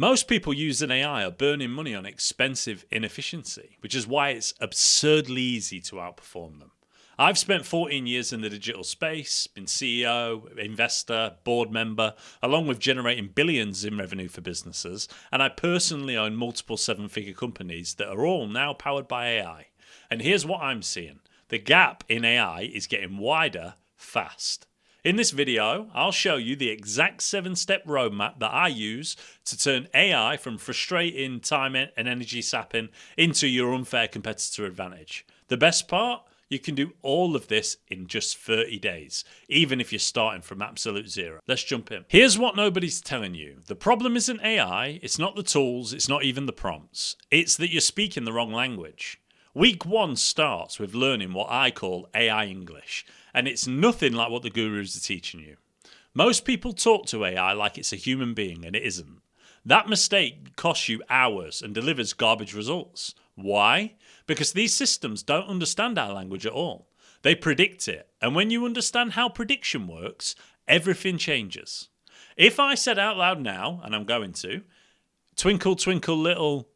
Most people using AI are burning money on expensive inefficiency, which is why it's absurdly easy to outperform them. I've spent 14 years in the digital space, been CEO, investor, board member, along with generating billions in revenue for businesses, and I personally own multiple seven-figure companies that are all now powered by AI. And here's what I'm seeing. The gap in AI is getting wider fast. In this video, I'll show you the exact 7-step roadmap that I use to turn AI from frustrating, time and energy sapping into your unfair competitor advantage. The best part? You can do all of this in just 30 days, even if you're starting from absolute zero. Let's jump in. Here's what nobody's telling you. The problem isn't AI, it's not the tools, it's not even the prompts. It's that you're speaking the wrong language. Week 1 starts with learning what I call AI English, and it's nothing like what the gurus are teaching you. Most people talk to AI like it's a human being, and it isn't. That mistake costs you hours and delivers garbage results. Why? Because these systems don't understand our language at all. They predict it, and when you understand how prediction works, everything changes. If I said out loud now, and I'm going to, twinkle, twinkle, little,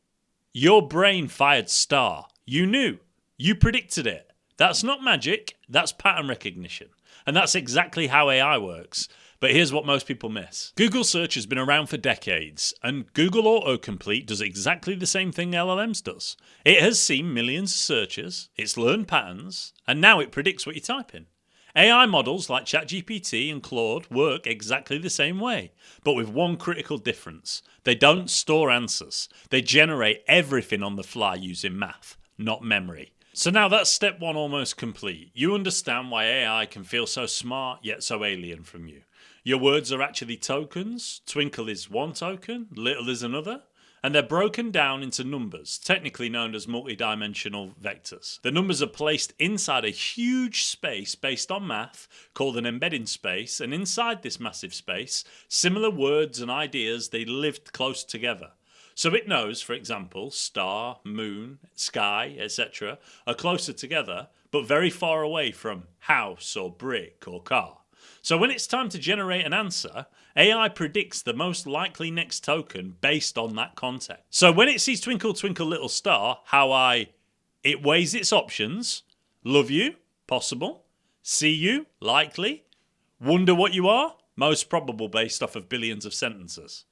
your brain fired star. You knew. You predicted it. That's not magic, that's pattern recognition. And that's exactly how AI works. But here's what most people miss. Google search has been around for decades, and Google autocomplete does exactly the same thing LLMs does. It has seen millions of searches, it's learned patterns, and now it predicts what you type in. AI models like ChatGPT and Claude work exactly the same way, but with one critical difference. They don't store answers. They generate everything on the fly using math, not memory. So now that's step 1 almost complete. You understand why AI can feel so smart yet so alien from you. Your words are actually tokens. Twinkle is one token, little is another. And they're broken down into numbers, technically known as multidimensional vectors. The numbers are placed inside a huge space based on math called an embedding space, and inside this massive space, similar words and ideas, they live close together. So it knows, for example, star, moon, sky, etc. are closer together, but very far away from house or brick or car. So when it's time to generate an answer, AI predicts the most likely next token based on that context. So when it sees twinkle, twinkle, little star, it weighs its options. Love you, possible. See you, likely. Wonder what you are, most probable based off of billions of sentences.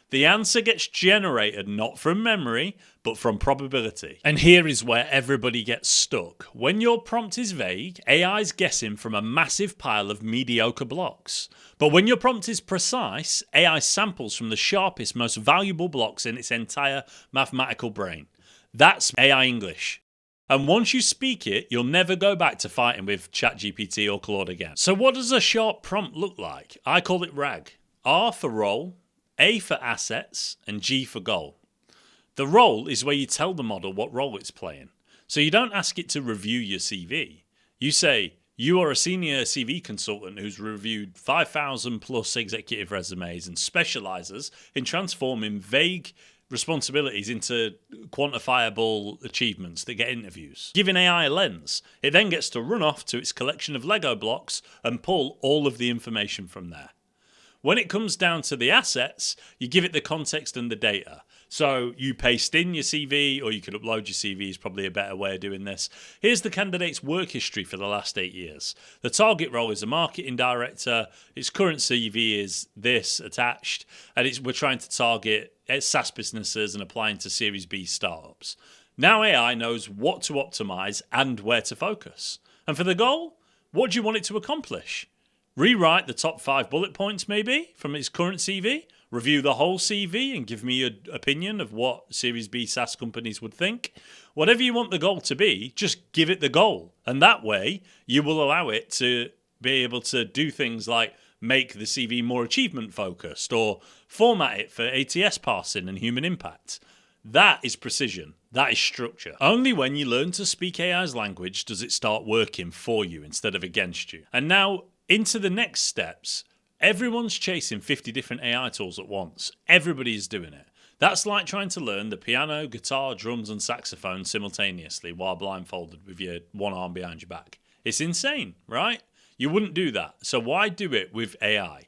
The answer gets generated not from memory, but from probability. And here is where everybody gets stuck. When your prompt is vague, AI's guessing from a massive pile of mediocre blocks. But when your prompt is precise, AI samples from the sharpest, most valuable blocks in its entire mathematical brain. That's AI English. And once you speak it, you'll never go back to fighting with ChatGPT or Claude again. So what does a sharp prompt look like? I call it RAG. R for role, A for assets, and G for goal. The role is where you tell the model what role it's playing. So you don't ask it to review your CV. You say, you are a senior CV consultant who's reviewed 5,000 plus executive resumes and specializes in transforming vague responsibilities into quantifiable achievements that get interviews. Giving AI a lens, it then gets to run off to its collection of Lego blocks and pull all of the information from there. When it comes down to the assets, you give it the context and the data. So you paste in your CV, or you could upload your CV is probably a better way of doing this. Here's the candidate's work history for the last 8 years. The target role is a marketing director. Its current CV is this attached, and we're trying to target SaaS businesses and applying to Series B startups. Now AI knows what to optimize and where to focus. And for the goal, what do you want it to accomplish? Rewrite the top 5 bullet points maybe from its current CV, review the whole CV and give me your opinion of what Series B SaaS companies would think. Whatever you want the goal to be, just give it the goal. And that way you will allow it to be able to do things like make the CV more achievement focused or format it for ATS parsing and human impact. That is precision. That is structure. Only when you learn to speak AI's language does it start working for you instead of against you. And now into the next steps. Everyone's chasing 50 different AI tools at once. Everybody is doing it. That's like trying to learn the piano, guitar, drums and saxophone simultaneously while blindfolded with your one arm behind your back. It's insane, right? You wouldn't do that. So why do it with AI?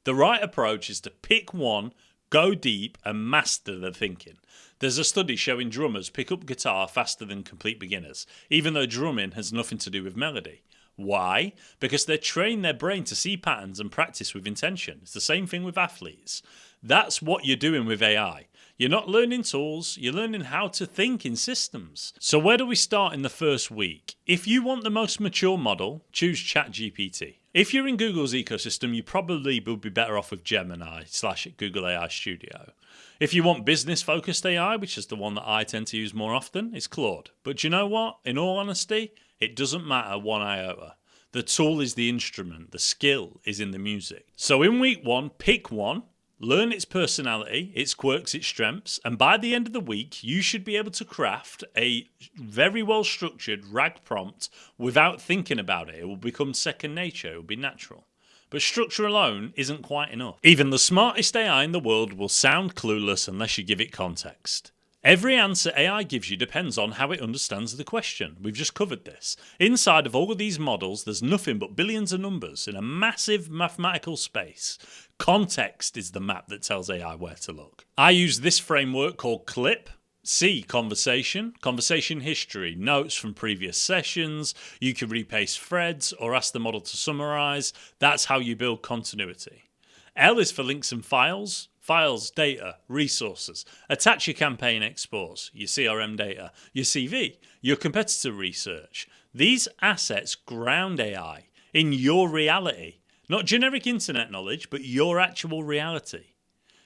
The right approach is to pick one, Go deep and master the thinking. There's a study showing drummers pick up guitar faster than complete beginners, even though drumming has nothing to do with melody. Why? Because they train their brain to see patterns and practice with intention. It's the same thing with athletes. That's what you're doing with AI. You're not learning tools, you're learning how to think in systems. So where do we start in the first week? If you want the most mature model, choose ChatGPT. If you're in Google's ecosystem, you probably will be better off with Gemini/Google AI Studio. If you want business-focused AI, which is the one that I tend to use more often, it's Claude. But do you know what? In all honesty, it doesn't matter one iota. The tool is the instrument. The skill is in the music. So in week one, pick one. Learn its personality, its quirks, its strengths, and by the end of the week, you should be able to craft a very well-structured RAG prompt without thinking about it. It will become second nature. It will be natural. But structure alone isn't quite enough. Even the smartest AI in the world will sound clueless unless you give it context. Every answer AI gives you depends on how it understands the question. We've just covered this. Inside of all of these models, there's nothing but billions of numbers in a massive mathematical space. Context is the map that tells AI where to look. I use this framework called CLIP. C, conversation history, notes from previous sessions. You can repaste threads or ask the model to summarize. That's how you build continuity. L is for links and files. Files, data, resources. Attach your campaign exports, your CRM data, your CV, your competitor research. These assets ground AI in your reality. Not generic internet knowledge, but your actual reality.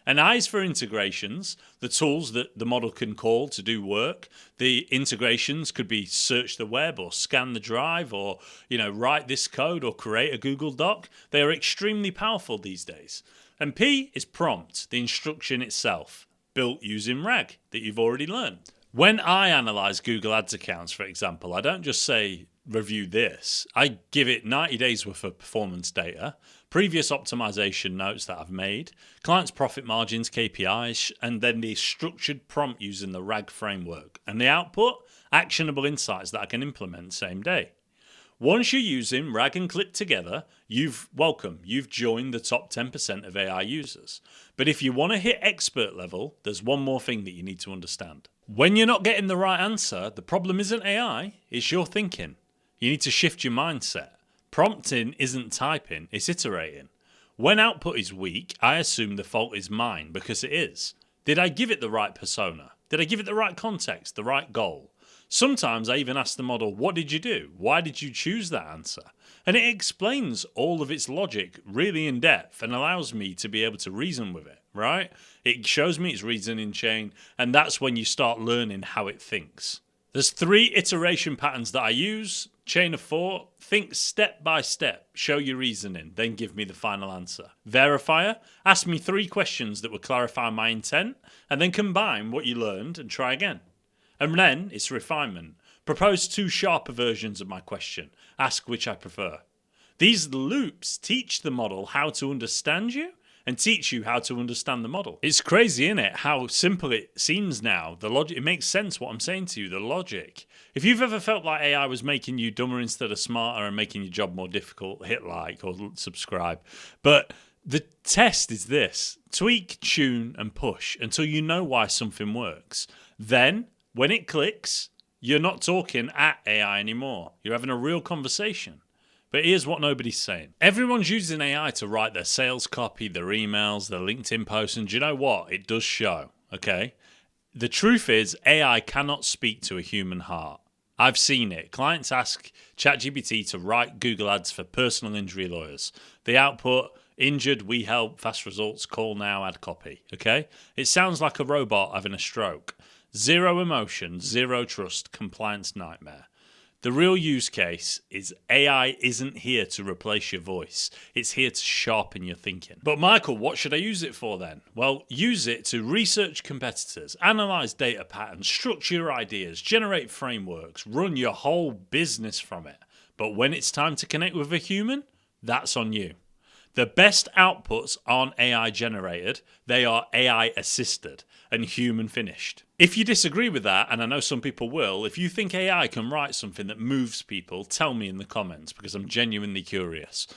And I is for integrations, the tools that the model can call to do work. The integrations could be search the web or scan the drive or, write this code or create a Google Doc. They are extremely powerful these days. And P is prompt, the instruction itself, built using RAG that you've already learned. When I analyze Google Ads accounts, for example, I don't just say, review this. I give it 90 days worth of performance data, previous optimization notes that I've made, clients' profit margins, KPIs, and then the structured prompt using the RAG framework. And the output, actionable insights that I can implement same day. Once you're using RAG and CLIP together, you've joined the top 10% of AI users. But if you want to hit expert level, there's one more thing that you need to understand. When you're not getting the right answer, the problem isn't AI, it's your thinking. You need to shift your mindset. Prompting isn't typing, it's iterating. When output is weak, I assume the fault is mine because it is. Did I give it the right persona? Did I give it the right context, the right goal? Sometimes I even ask the model, what did you do? Why did you choose that answer? And it explains all of its logic really in depth and allows me to be able to reason with it, right? It shows me its reasoning chain, and that's when you start learning how it thinks. There's 3 iteration patterns that I use. Chain of 4, think step by step, show your reasoning, then give me the final answer. Verifier, ask me 3 questions that will clarify my intent, and then combine what you learned and try again. And then it's refinement. Propose 2 sharper versions of my question. Ask which I prefer. These loops teach the model how to understand you and teach you how to understand the model. It's crazy, isn't it? How simple it seems now. The logic, it makes sense what I'm saying to you, the logic. If you've ever felt like AI was making you dumber instead of smarter and making your job more difficult, hit like or subscribe. But the test is this. Tweak, tune, and push until you know why something works. Then, when it clicks, you're not talking at AI anymore. You're having a real conversation. But here's what nobody's saying. Everyone's using AI to write their sales copy, their emails, their LinkedIn posts, and do you know what? It does show, okay? The truth is, AI cannot speak to a human heart. I've seen it. Clients ask ChatGPT to write Google Ads for personal injury lawyers. The output, injured, we help, fast results, call now, ad copy, okay? It sounds like a robot having a stroke. 0 emotion, 0 trust, compliance nightmare. The real use case is AI isn't here to replace your voice. It's here to sharpen your thinking. But Michael, what should I use it for then? Well, use it to research competitors, analyze data patterns, structure your ideas, generate frameworks, run your whole business from it. But when it's time to connect with a human, that's on you. The best outputs aren't AI generated, they are AI assisted and human finished. If you disagree with that, and I know some people will, if you think AI can write something that moves people, tell me in the comments because I'm genuinely curious.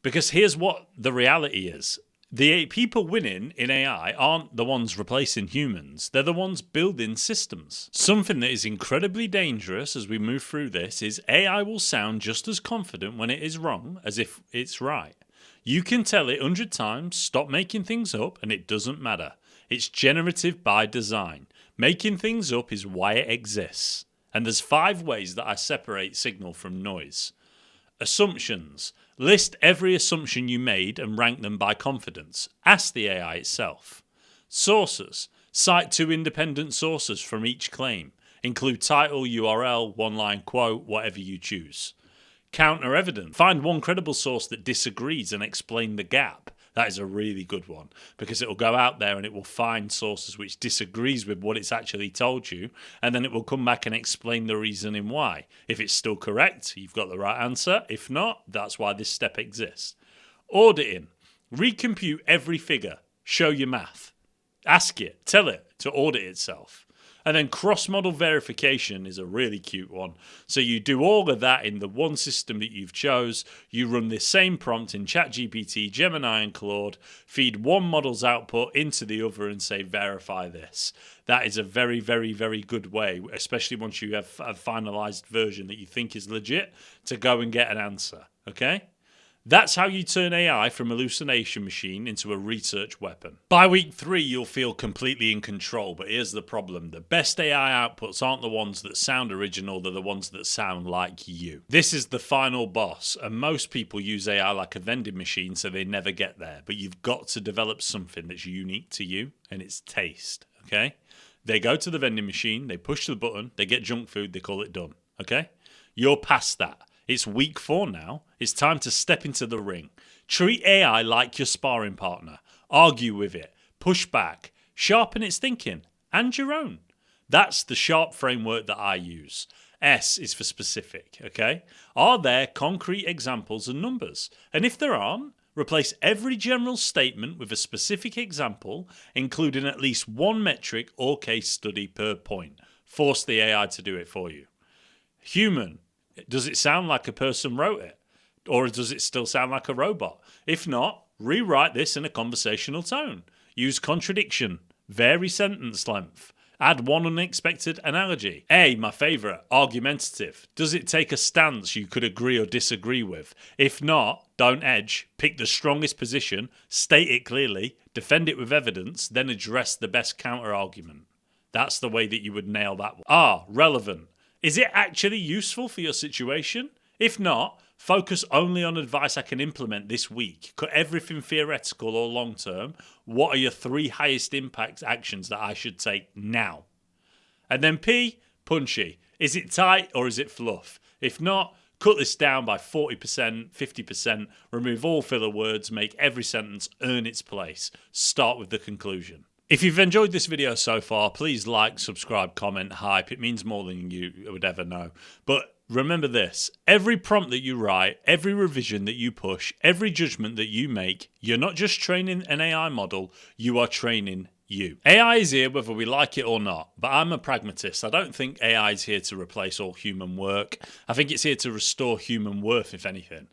Because here's what the reality is. The people winning in AI aren't the ones replacing humans, they're the ones building systems. Something that is incredibly dangerous as we move through this is AI will sound just as confident when it is wrong as if it's right. You can tell it 100 times, stop making things up, and it doesn't matter. It's generative by design. Making things up is why it exists. And there's 5 ways that I separate signal from noise. Assumptions. List every assumption you made and rank them by confidence. Ask the AI itself. Sources. Cite 2 independent sources from each claim. Include title, URL, one-line quote, whatever you choose. Counter evidence. Find one credible source that disagrees and explain the gap. That is a really good one because it will go out there and it will find sources which disagrees with what it's actually told you, and then it will come back and explain the reasoning why. If it's still correct, you've got the right answer. If not, that's why this step exists. Auditing. Recompute every figure. Show your math. Ask it. Tell it to audit itself. And then cross-model verification is a really cute one. So you do all of that in the one system that you've chose. You run this same prompt in ChatGPT, Gemini, and Claude, feed one model's output into the other and say, verify this. That is a very, very, very good way, especially once you have a finalized version that you think is legit, to go and get an answer, okay? That's how you turn AI from hallucination machine into a research weapon. By week 3, you'll feel completely in control, but here's the problem. The best AI outputs aren't the ones that sound original, they're the ones that sound like you. This is the final boss, and most people use AI like a vending machine, so they never get there. But you've got to develop something that's unique to you, and it's taste, okay? They go to the vending machine, they push the button, they get junk food, they call it done, okay? You're past that. It's week 4 now. It's time to step into the ring. Treat AI like your sparring partner. Argue with it. Push back. Sharpen its thinking. And your own. That's the SHARP framework that I use. S is for specific, okay? Are there concrete examples and numbers? And if there aren't, replace every general statement with a specific example, including at least one metric or case study per point. Force the AI to do it for you. Human. Does it sound like a person wrote it? Or does it still sound like a robot? If not, rewrite this in a conversational tone. Use contradiction. Vary sentence length. Add one unexpected analogy. A, my favourite, argumentative. Does it take a stance you could agree or disagree with? If not, don't edge. Pick the strongest position, state it clearly, defend it with evidence, then address the best counter-argument. That's the way that you would nail that one. R, relevant. Is it actually useful for your situation? If not, focus only on advice I can implement this week. Cut everything theoretical or long-term. What are your 3 highest impact actions that I should take now? And then P, punchy. Is it tight or is it fluff? If not, cut this down by 40%, 50%, remove all filler words, make every sentence earn its place. Start with the conclusion. If you've enjoyed this video so far, please like, subscribe, comment, hype. It means more than you would ever know. But remember this, every prompt that you write, every revision that you push, every judgment that you make, you're not just training an AI model, you are training you. AI is here whether we like it or not, but I'm a pragmatist. I don't think AI is here to replace all human work. I think it's here to restore human worth, if anything.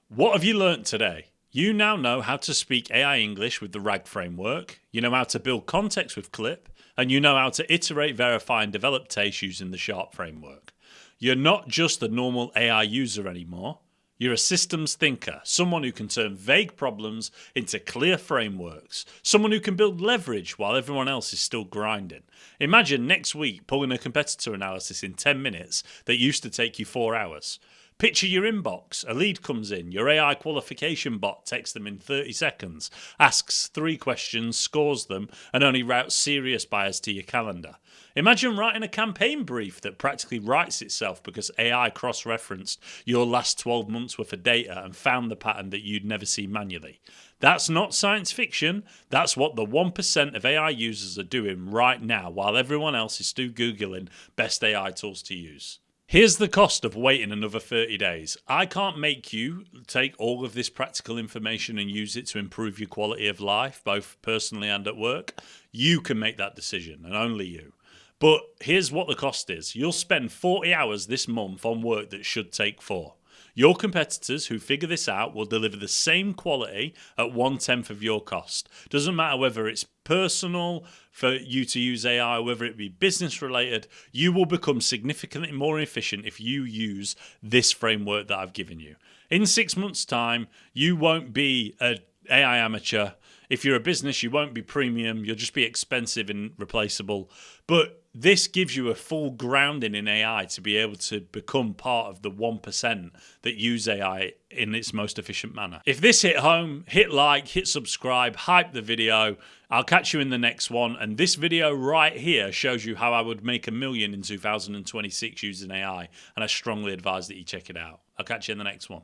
What have you learnt today? You now know how to speak AI English with the RAG framework, you know how to build context with CLIP, and you know how to iterate, verify, and develop taste using the SHARP framework. You're not just a normal AI user anymore. You're a systems thinker, someone who can turn vague problems into clear frameworks, someone who can build leverage while everyone else is still grinding. Imagine next week pulling a competitor analysis in 10 minutes that used to take you 4 hours. Picture your inbox. A lead comes in. Your AI qualification bot takes them in 30 seconds, asks 3 questions, scores them, and only routes serious buyers to your calendar. Imagine writing a campaign brief that practically writes itself because AI cross-referenced your last 12 months worth of data and found the pattern that you'd never see manually. That's not science fiction. That's what the 1% of AI users are doing right now while everyone else is still Googling best AI tools to use. Here's the cost of waiting another 30 days. I can't make you take all of this practical information and use it to improve your quality of life, both personally and at work. You can make that decision, and only you. But here's what the cost is. You'll spend 40 hours this month on work that should take 4. Your competitors who figure this out will deliver the same quality at 1/10 of your cost. Doesn't matter whether it's personal for you to use AI, whether it be business related, you will become significantly more efficient if you use this framework that I've given you. In 6 months' time, you won't be an AI amateur. If you're a business, you won't be premium. You'll just be expensive and replaceable. But this gives you a full grounding in AI to be able to become part of the 1% that use AI in its most efficient manner. If this hit home, hit like, hit subscribe, hype the video. I'll catch you in the next one. And this video right here shows you how I would make $1 million in 2026 using AI. And I strongly advise that you check it out. I'll catch you in the next one.